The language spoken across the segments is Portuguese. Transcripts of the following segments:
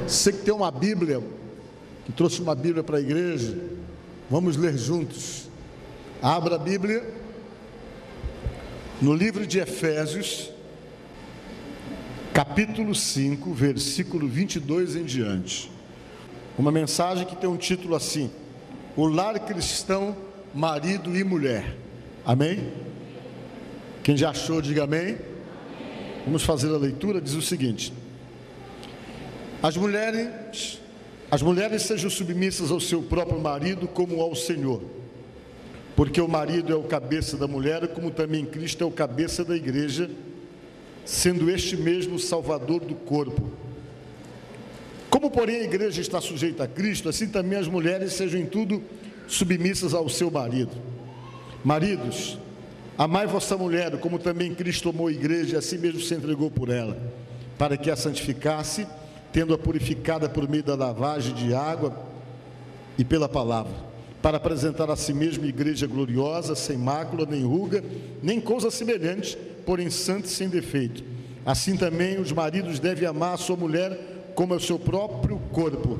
Você que tem uma Bíblia, que trouxe uma Bíblia para a igreja, vamos ler juntos. Abra a Bíblia no livro de Efésios, capítulo 5, versículo 22 em diante. Uma mensagem que tem um título assim: o lar cristão, marido e mulher. Amém? Quem já achou, diga amém. Vamos fazer a leitura. Diz o seguinte: As mulheres sejam submissas ao seu próprio marido como ao Senhor, porque o marido é o cabeça da mulher, como também Cristo é o cabeça da igreja, sendo este mesmo o salvador do corpo. Como, porém, a igreja está sujeita a Cristo, assim também as mulheres sejam em tudo submissas ao seu marido. Maridos, amai vossa mulher, como também Cristo amou a igreja e assim mesmo se entregou por ela, para que a santificasse, tendo-a purificada por meio da lavagem de água e pela palavra, para apresentar a si mesmo igreja gloriosa, sem mácula, nem ruga, nem coisa semelhante, porém santa e sem defeito. Assim também os maridos devem amar a sua mulher como é o seu próprio corpo.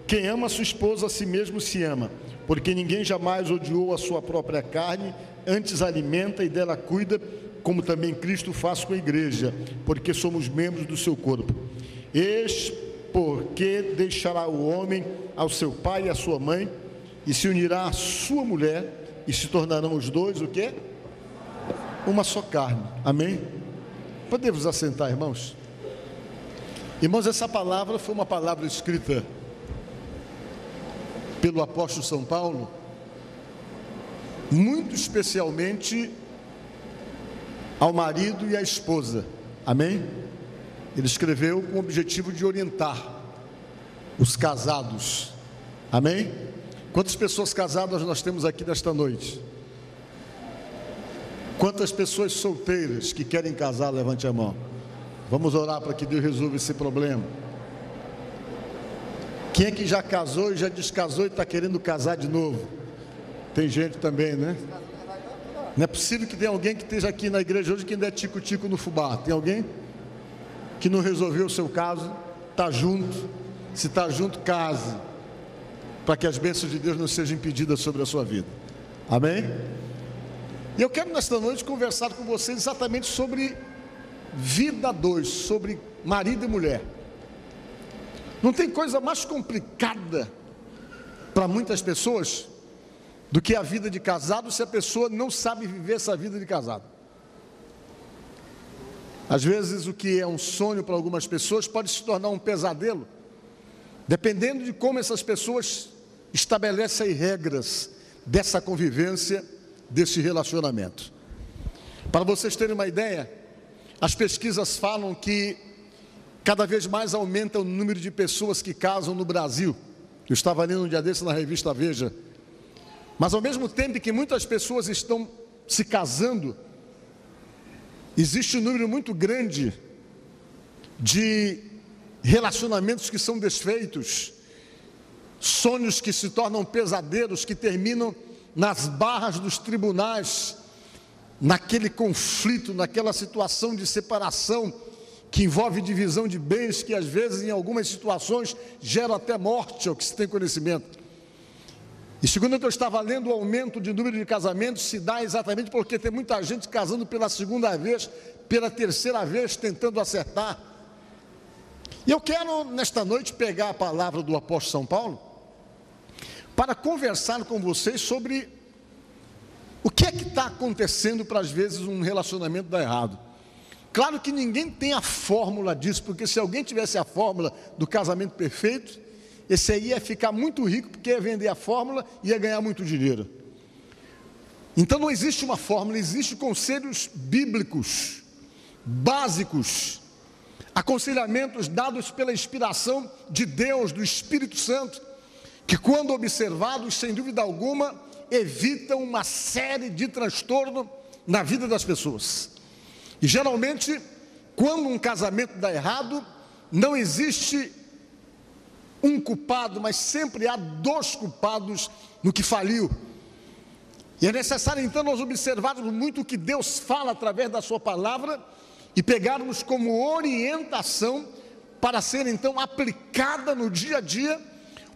Quem ama a sua esposa, a si mesmo se ama, porque ninguém jamais odiou a sua própria carne, antes a alimenta e dela cuida, como também Cristo faz com a igreja, porque somos membros do seu corpo. Eis porque deixará o homem ao seu pai e à sua mãe, e se unirá à sua mulher, e se tornarão os dois o quê? Uma só carne. Amém? Podemos assentar, irmãos? Irmãos, essa palavra foi uma palavra escrita pelo apóstolo São Paulo, muito especialmente ao marido e à esposa. Amém? Ele escreveu com o objetivo de orientar os casados. Amém? Quantas pessoas casadas nós temos aqui nesta noite? Quantas pessoas solteiras que querem casar, levante a mão. Vamos orar para que Deus resolva esse problema. Quem é que já casou e já descasou e está querendo casar de novo? Tem gente também, né? Não é possível que tenha alguém que esteja aqui na igreja hoje que ainda é tico-tico no fubá. Tem alguém que não resolveu o seu caso? Está junto. Se está junto, case, para que as bênçãos de Deus não sejam impedidas sobre a sua vida. Amém? E eu quero nesta noite conversar com vocês exatamente sobre vida a dois, sobre marido e mulher. Não tem coisa mais complicada para muitas pessoas do que a vida de casado, se a pessoa não sabe viver essa vida de casado. Às vezes o que é um sonho para algumas pessoas pode se tornar um pesadelo, dependendo de como essas pessoas estabelecem regras dessa convivência, desse relacionamento. Para vocês terem uma ideia, as pesquisas falam que cada vez mais aumenta o número de pessoas que casam no Brasil. Eu estava lendo um dia desse na revista Veja. Mas ao mesmo tempo que muitas pessoas estão se casando, existe um número muito grande de relacionamentos que são desfeitos, sonhos que se tornam pesadelos, que terminam nas barras dos tribunais, naquele conflito, naquela situação de separação, que envolve divisão de bens, que às vezes em algumas situações gera até morte, é o que se tem conhecimento. E segundo eu estava lendo, o aumento de número de casamentos se dá exatamente porque tem muita gente casando pela segunda vez, pela terceira vez, tentando acertar. E eu quero nesta noite pegar a palavra do apóstolo São Paulo para conversar com vocês sobre o que é que está acontecendo para às vezes um relacionamento dar errado. Claro que ninguém tem a fórmula disso, porque se alguém tivesse a fórmula do casamento perfeito, esse aí ia ficar muito rico, porque ia vender a fórmula e ia ganhar muito dinheiro. Então não existe uma fórmula, existem conselhos bíblicos, básicos, aconselhamentos dados pela inspiração de Deus, do Espírito Santo, que quando observados, sem dúvida alguma, evitam uma série de transtornos na vida das pessoas. E geralmente, quando um casamento dá errado, não existe um culpado, mas sempre há dois culpados no que faliu. E é necessário então nós observarmos muito o que Deus fala através da sua palavra e pegarmos como orientação para ser então aplicada no dia a dia,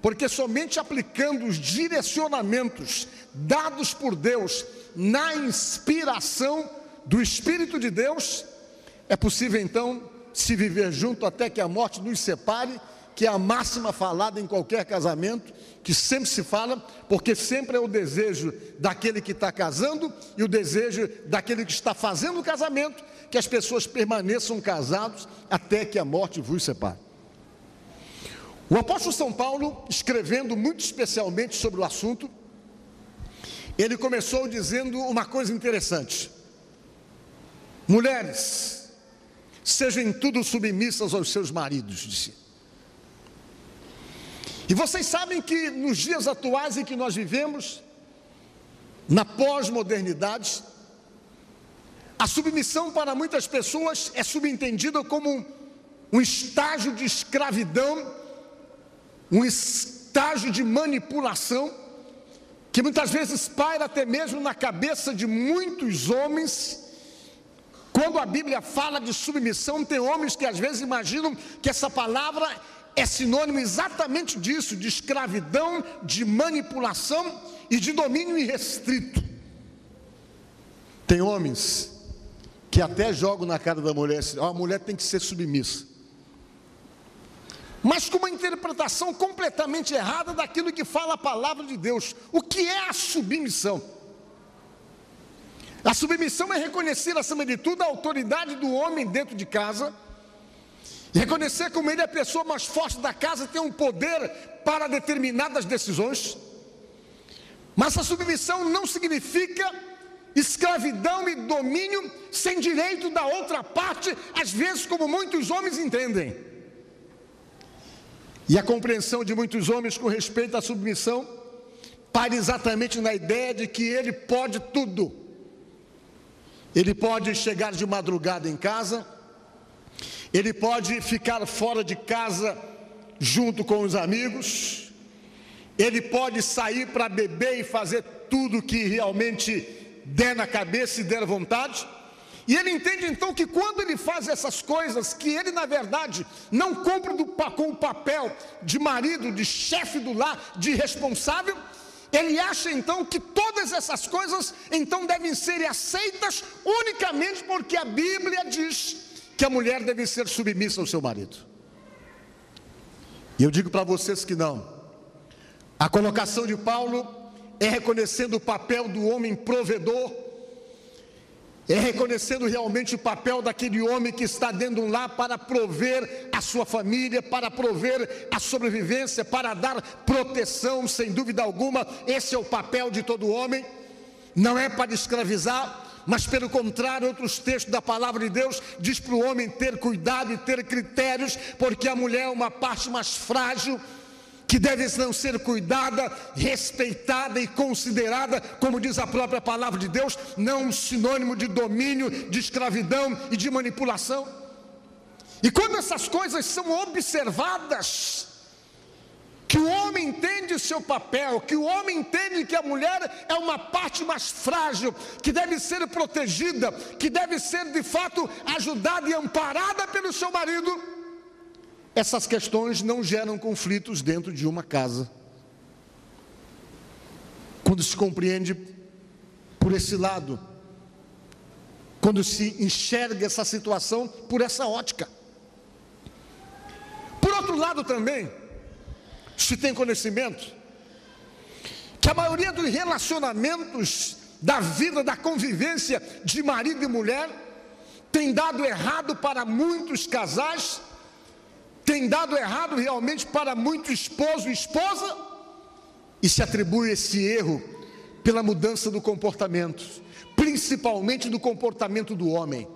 porque somente aplicando os direcionamentos dados por Deus na inspiração do Espírito de Deus, é possível então se viver junto até que a morte nos separe, que é a máxima falada em qualquer casamento, que sempre se fala, porque sempre é o desejo daquele que está casando e o desejo daquele que está fazendo o casamento, que as pessoas permaneçam casados até que a morte vos separe. O apóstolo São Paulo, escrevendo muito especialmente sobre o assunto, ele começou dizendo uma coisa interessante: mulheres, sejam em tudo submissas aos seus maridos, disse. E vocês sabem que nos dias atuais em que nós vivemos, na pós-modernidade, a submissão para muitas pessoas é subentendida como um estágio de escravidão, um estágio de manipulação, que muitas vezes paira até mesmo na cabeça de muitos homens. Quando a Bíblia fala de submissão, tem homens que às vezes imaginam que essa palavra é sinônimo exatamente disso, de escravidão, de manipulação e de domínio irrestrito. Tem homens que até jogam na cara da mulher, a mulher tem que ser submissa, mas com uma interpretação completamente errada daquilo que fala a palavra de Deus. O que é a submissão? A submissão é reconhecer, acima de tudo, a autoridade do homem dentro de casa, reconhecer como ele é a pessoa mais forte da casa, tem um poder para determinadas decisões. Mas a submissão não significa escravidão e domínio sem direito da outra parte, às vezes como muitos homens entendem. E a compreensão de muitos homens com respeito à submissão para exatamente na ideia de que ele pode tudo. Ele pode chegar de madrugada em casa, ele pode ficar fora de casa junto com os amigos, ele pode sair para beber e fazer tudo que realmente der na cabeça e der vontade. E ele entende então que quando ele faz essas coisas, que ele na verdade não cumpre com o papel de marido, de chefe do lar, de responsável, ele acha então que todas essas coisas então devem ser aceitas unicamente porque a Bíblia diz que a mulher deve ser submissa ao seu marido. E eu digo para vocês que não. A colocação de Paulo é reconhecendo o papel do homem provedor, é reconhecendo realmente o papel daquele homem que está dentro de um lar para prover a sua família, para prover a sobrevivência, para dar proteção, sem dúvida alguma. Esse é o papel de todo homem. Não é para escravizar, mas pelo contrário, outros textos da palavra de Deus diz para o homem ter cuidado e ter critérios, porque a mulher é uma parte mais frágil, que deve não ser cuidada, respeitada e considerada, como diz a própria palavra de Deus, não um sinônimo de domínio, de escravidão e de manipulação. E quando essas coisas são observadas, que o homem entende o seu papel, que o homem entende que a mulher é uma parte mais frágil, que deve ser protegida, que deve ser de fato ajudada e amparada pelo seu marido, essas questões não geram conflitos dentro de uma casa. Quando se compreende por esse lado, quando se enxerga essa situação por essa ótica. Por outro lado também, se tem conhecimento que a maioria dos relacionamentos da vida, da convivência de marido e mulher tem dado errado para muitos casais, tem dado errado realmente para muito esposo e esposa, e se atribui esse erro pela mudança do comportamento, principalmente do comportamento do homem.